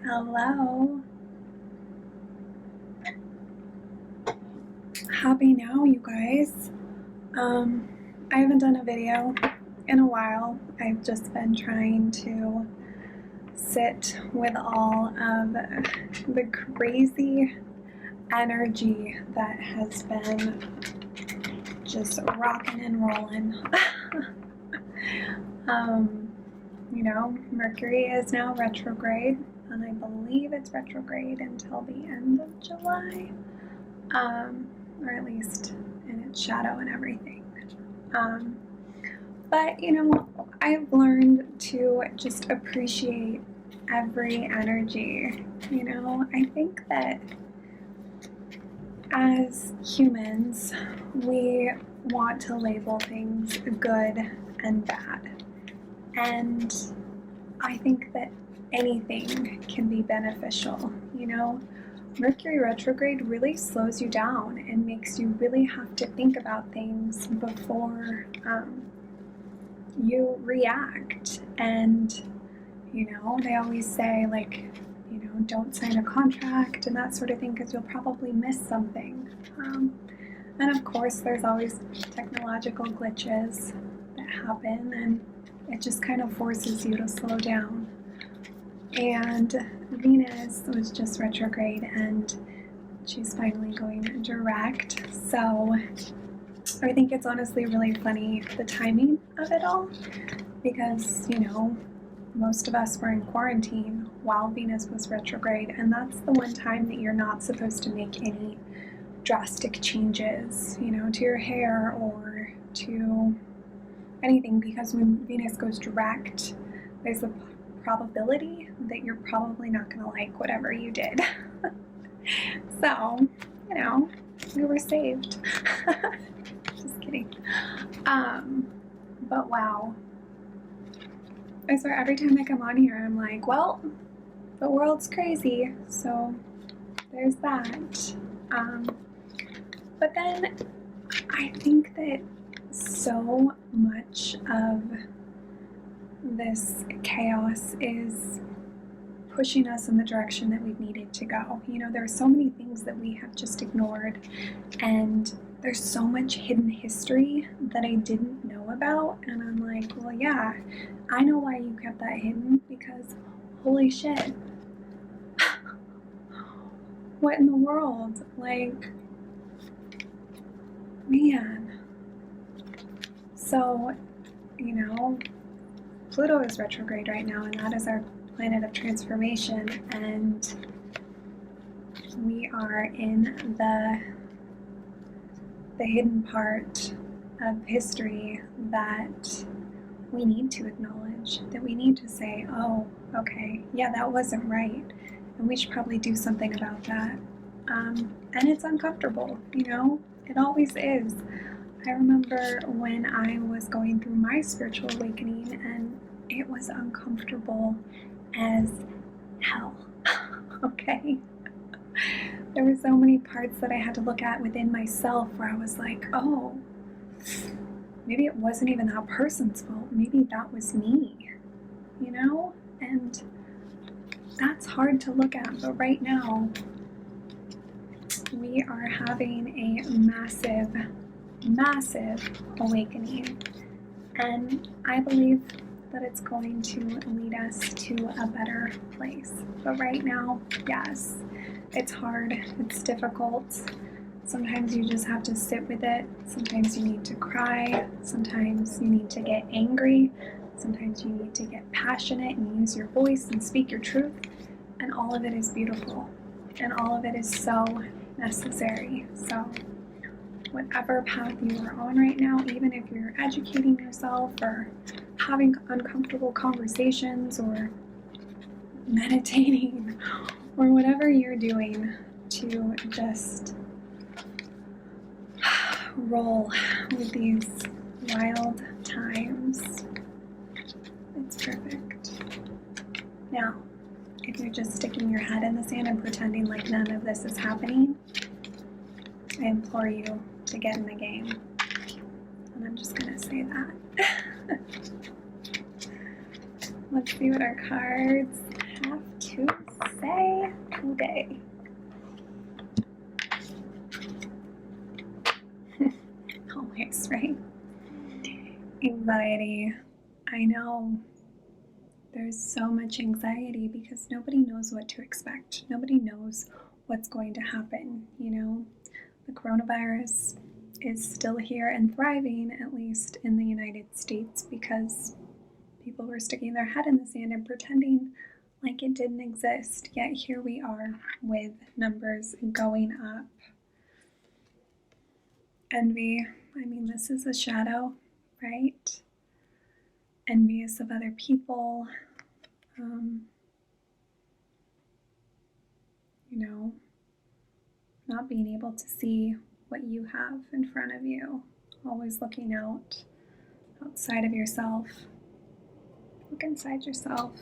Hello. Happy now, you guys. I haven't done a video in a while. I've just been trying to sit with all of the crazy energy that has been just rocking and rolling. Mercury is now retrograde, and I believe it's retrograde until the end of July, or at least in its shadow and everything. But I've learned to just appreciate every energy. I think that as humans, we want to label things good and bad. And I think that anything can be beneficial. Mercury retrograde really slows you down and makes you really have to think about things before you react. And they always say, don't sign a contract and that sort of thing, because you'll probably miss something. And of course, there's always technological glitches that happen, and it just kind of forces you to slow down. And Venus was just retrograde, and she's finally going direct. So I think it's honestly really funny, the timing of it all, because most of us were in quarantine while Venus was retrograde, and that's the one time that you're not supposed to make any drastic changes, to your hair or to anything, because when Venus goes direct, there's a probability that you're probably not going to like whatever you did. So, we were saved. Just kidding. But wow. I swear, every time I come on here, I'm like, well, the world's crazy, so there's that. But then I think that so much of this chaos is pushing us in the direction that we've needed to go. There are so many things that we have just ignored, and there's so much hidden history that I didn't know about, and I'm like, well, yeah, I know why you kept that hidden, because holy shit. What in the world? Man. So, Pluto is retrograde right now, and that is our planet of transformation, and we are in the hidden part of history that we need to acknowledge, that we need to say, oh, okay, yeah, that wasn't right, and we should probably do something about that. And it's uncomfortable, it always is. I remember when I was going through my spiritual awakening, and it was uncomfortable as hell. Okay? There were so many parts that I had to look at within myself where I was like, oh, maybe it wasn't even that person's fault. Maybe that was me, And that's hard to look at. But right now, we are having a massive, massive awakening. And I believe that it's going to lead us to a better place. But right now, yes, it's hard, it's difficult. Sometimes you just have to sit with it. Sometimes you need to cry. Sometimes you need to get angry. Sometimes you need to get passionate and use your voice and speak your truth. And all of it is beautiful. And all of it is so necessary. So whatever path you are on right now, even if you're educating yourself or having uncomfortable conversations or meditating or whatever you're doing to just roll with these wild times, it's perfect. Now, if you're just sticking your head in the sand and pretending like none of this is happening, I implore you to get in the game. And I'm just going to say that. Let's see what our cards have to say today? Always, right? Anxiety. I know there's so much anxiety because nobody knows what to expect. Nobody knows what's going to happen, you know? The coronavirus is still here and thriving, at least in the United States, because people were sticking their head in the sand and pretending like it didn't exist. Yet here we are with numbers going up. Envy, I mean, this is a shadow, right? Envious of other people, you know, not being able to see what you have in front of you, always looking outside of yourself. Look inside yourself.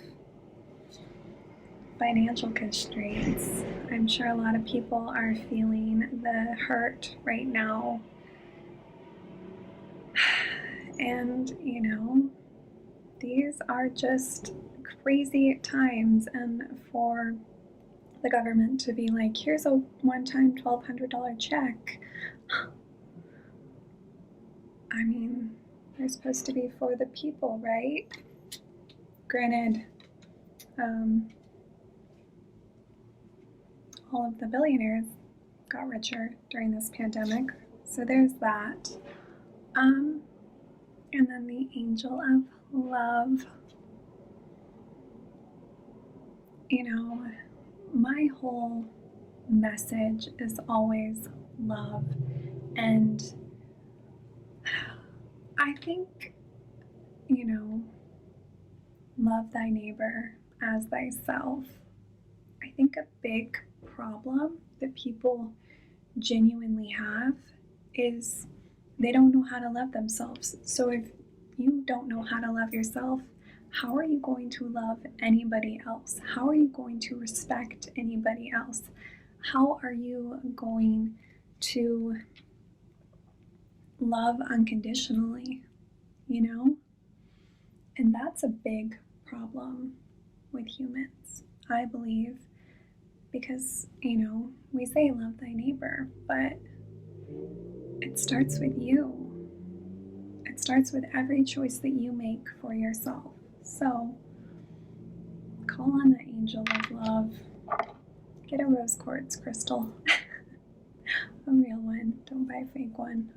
Financial constraints. I'm sure a lot of people are feeling the hurt right now. And, you know, these are just crazy times, and for the government to be like, here's a one-time $1,200 check. I mean, they're supposed to be for the people, right? Granted, all of the billionaires got richer during this pandemic, so there's that. And then the angel of love. You know, my whole message is always love. And I think, you know, love thy neighbor as thyself. I think a big problem that people genuinely have is they don't know how to love themselves. So if you don't know how to love yourself, how are you going to love anybody else? How are you going to respect anybody else? How are you going to love unconditionally, you know? And that's a big problem with humans, I believe, because, you know, we say love thy neighbor, but it starts with you. It starts with every choice that you make for yourself. So call on the angel of love. Get a rose quartz crystal. A real one. Don't buy a fake one.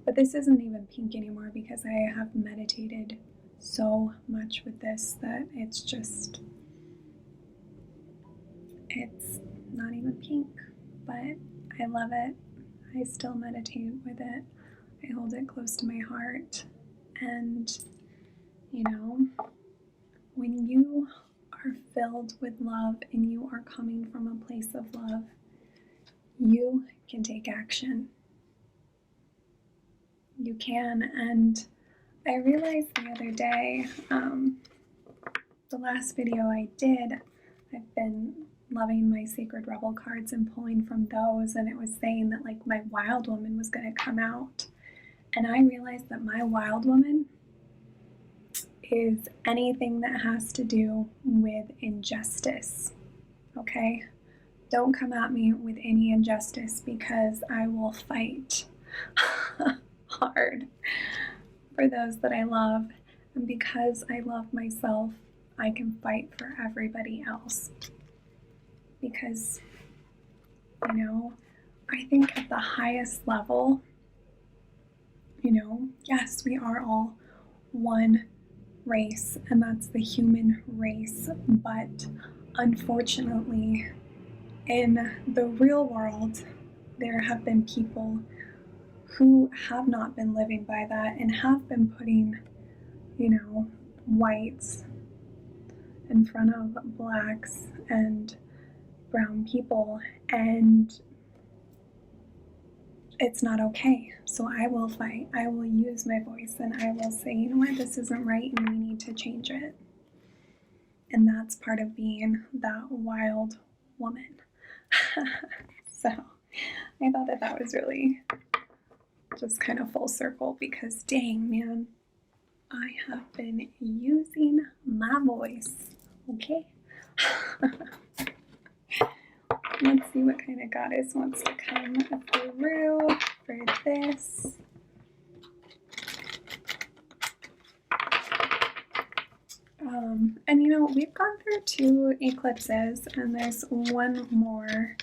But this isn't even pink anymore because I have meditated so much with this that it's not even pink, but I love it. I still meditate with it. I hold it close to my heart. And, you know, when you are filled with love and you are coming from a place of love, you can take action. You can. And I realized the other day, the last video I did, I've been loving my Sacred Rebel cards and pulling from those, and it was saying that like my wild woman was going to come out. And I realized that my wild woman is anything that has to do with injustice, okay? Don't come at me with any injustice because I will fight hard for those that I love. And because I love myself, I can fight for everybody else. Because, you know, I think at the highest level, you know, yes, we are all one race, and that's the human race. But unfortunately, in the real world, there have been people who have not been living by that and have been putting, you know, whites in front of blacks and brown people, and it's not okay. So I will fight. I will use my voice and I will say, you know what, this isn't right and we need to change it. And that's part of being that wild woman. So I thought that was really just kind of full circle because dang, man, I have been using my voice, okay? Let's see what kind of goddess wants to come through for this. And we've gone through 2 eclipses, and there's one more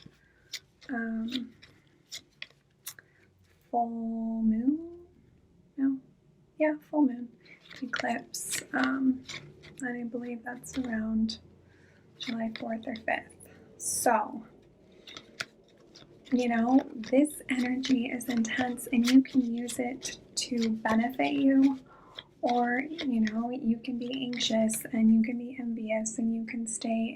full moon? No? Yeah, full moon eclipse. And I believe that's around July 4th or 5th. So, this energy is intense, and you can use it to benefit you, or, you can be anxious and you can be envious and you can stay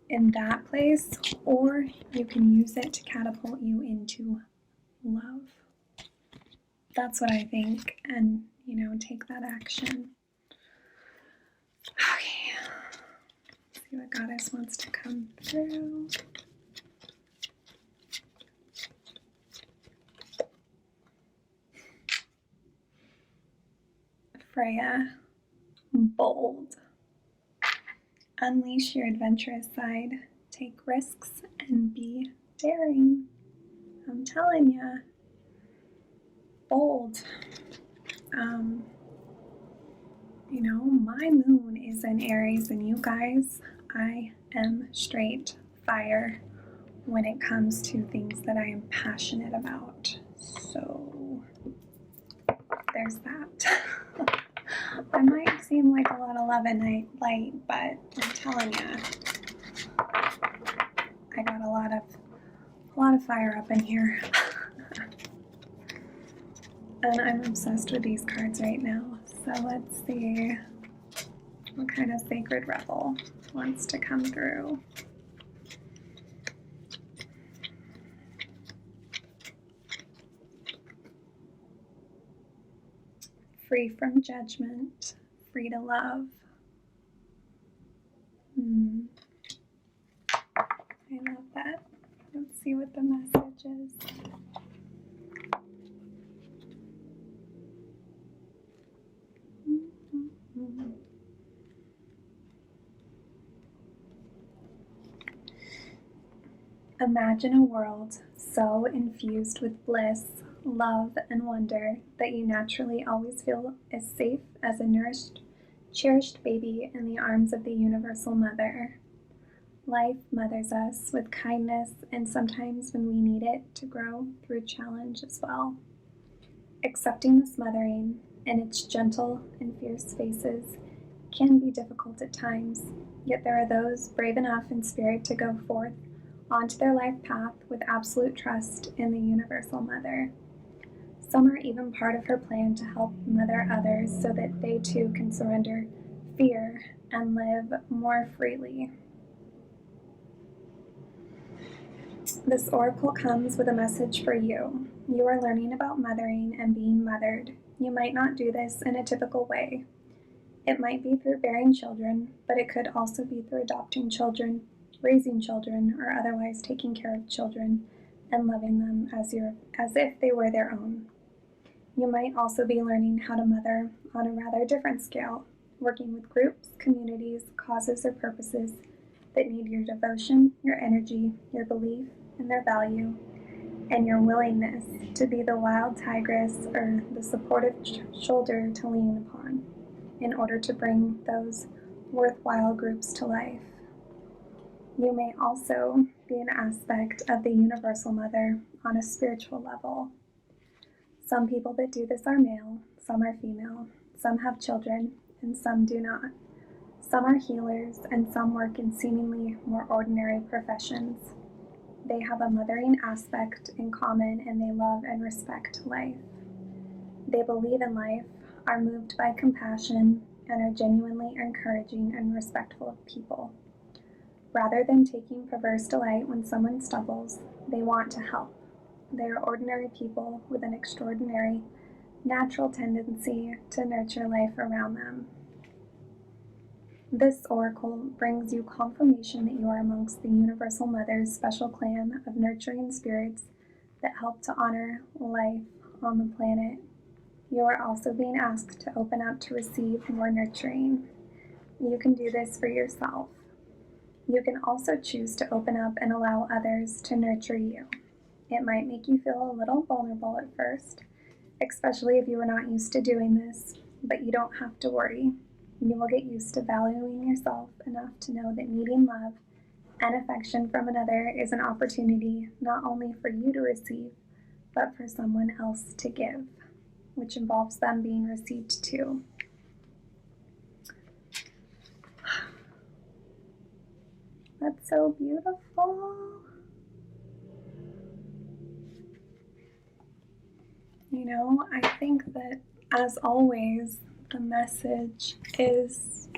in that place, or you can use it to catapult you into love. That's what I think, and, take that action. Okay, let's see what goddess wants to come through. Freya, bold. Unleash your adventurous side. Take risks and be daring. I'm telling ya. Bold. My moon is in Aries, and you guys, I am straight fire when it comes to things that I am passionate about. So there's that. I might seem like a lot of love and light, but I'm telling you, I got a lot of fire up in here. And I'm obsessed with these cards right now. So let's see what kind of sacred rebel wants to come through. Free from judgment, free to love. I love that. Let's see what the message is. Imagine a world so infused with bliss, love, and wonder that you naturally always feel as safe as a nourished, cherished baby in the arms of the Universal Mother. Life mothers us with kindness, and sometimes when we need it to grow through challenge as well. Accepting this mothering and its gentle and fierce phases can be difficult at times, yet there are those brave enough in spirit to go forth onto their life path with absolute trust in the Universal Mother. Some are even part of her plan to help mother others so that they too can surrender fear and live more freely. This oracle comes with a message for you. You are learning about mothering and being mothered. You might not do this in a typical way. It might be through bearing children, but it could also be through adopting children, raising children, or otherwise taking care of children and loving them as if they were their own. You might also be learning how to mother on a rather different scale, working with groups, communities, causes, or purposes that need your devotion, your energy, your belief in their value, and your willingness to be the wild tigress or the supportive shoulder to lean upon in order to bring those worthwhile groups to life. You may also be an aspect of the Universal Mother on a spiritual level. Some people that do this are male, some are female, some have children, and some do not. Some are healers, and some work in seemingly more ordinary professions. They have a mothering aspect in common, and they love and respect life. They believe in life, are moved by compassion, and are genuinely encouraging and respectful of people. Rather than taking perverse delight when someone stumbles, they want to help. They are ordinary people with an extraordinary, natural tendency to nurture life around them. This oracle brings you confirmation that you are amongst the Universal Mother's special clan of nurturing spirits that help to honor life on the planet. You are also being asked to open up to receive more nurturing. You can do this for yourself. You can also choose to open up and allow others to nurture you. It might make you feel a little vulnerable at first, especially if you are not used to doing this, but you don't have to worry. You will get used to valuing yourself enough to know that needing love and affection from another is an opportunity not only for you to receive, but for someone else to give, which involves them being received too. That's so beautiful. You know, I think that, as always, the message is,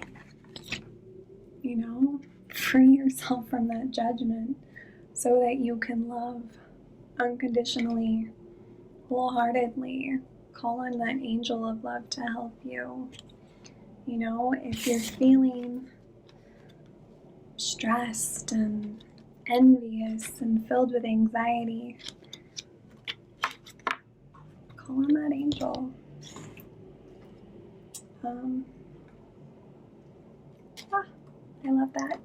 free yourself from that judgment so that you can love unconditionally, wholeheartedly. Call on that angel of love to help you. If you're feeling stressed and envious and filled with anxiety, call on that angel. I love that.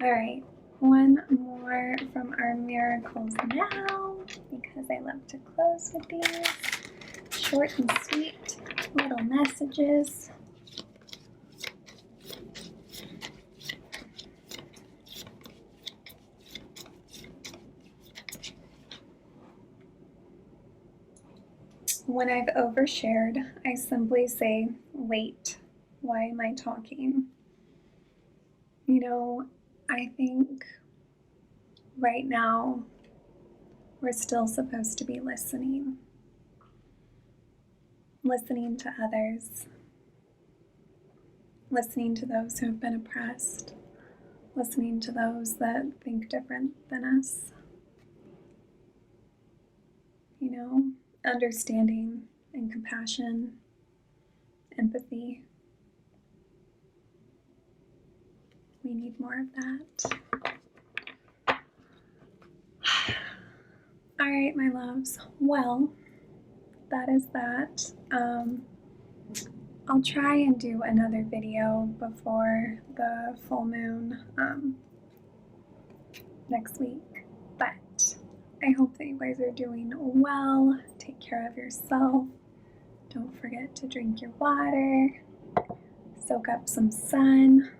All right, one more from our miracles now, because I love to close with these short and sweet little messages. When I've overshared, I simply say, wait, why am I talking? I think right now we're still supposed to be listening to others, listening to those who have been oppressed, listening to those that think different than us, understanding and compassion, empathy. We need more of that. All right, my loves. Well, that is that. I'll try and do another video before the full moon next week, but I hope that you guys are doing well. Take care of yourself. Don't forget to drink your water, soak up some sun,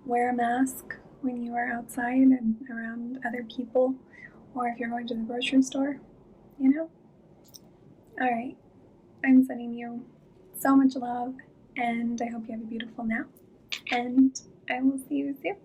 wear a mask when you are outside and around other people, or if you're going to the grocery store, All right, I'm sending you so much love, and I hope you have a beautiful nap, and I will see you soon.